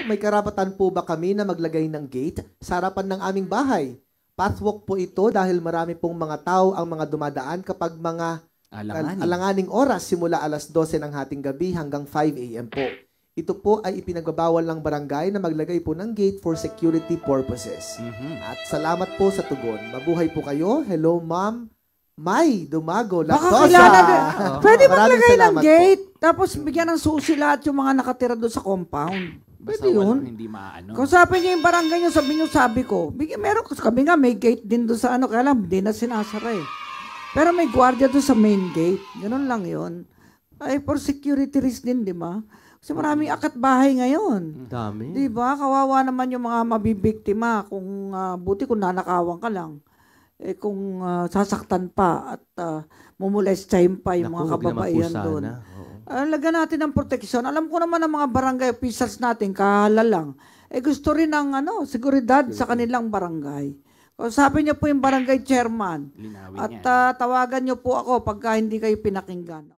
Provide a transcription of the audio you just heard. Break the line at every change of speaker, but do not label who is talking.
May karapatan po ba kami na maglagay ng gate sa harapan ng aming bahay? Pathwalk po ito dahil marami pong mga tao ang mga dumadaan kapag mga alanganing oras simula alas 12 ng hating gabi hanggang 5 a.m. po. Ito po ay ipinagbabawal ng barangay na maglagay po ng gate for security purposes. At salamat po sa tugon. Mabuhay po kayo. Hello, Ma'am May Dumago Lactosa.
Pwede ba maglagay ng gate? Tapos bigyan ng susi lahat yung mga nakatira doon sa compound. Pwede yun.
Hindi maano.
Kung sabi niyo yung barangay niyo, sabi ko, meron kami nga, may gate din doon sa ano, kaya lang, hindi na sinasara eh. Pero may gwardiya doon sa main gate. Ganun lang yun. Ay, for security risk din, di ba? Kasi maraming akat bahay ngayon.
Dami.
Di ba? Kawawa naman yung mga mabibiktima kung buti kung nanakawan ka lang. Eh kung sasaktan pa at mumulestahin pa yung mga kababaihan doon. Lagyan natin ng proteksyon. Alam ko naman ang mga barangay officials natin, kahala lang. Eh gusto rin ng seguridad sa kanilang barangay. Kausapin niyo po yung barangay chairman. At tawagan niyo po ako pagka hindi kayo pinakinggan.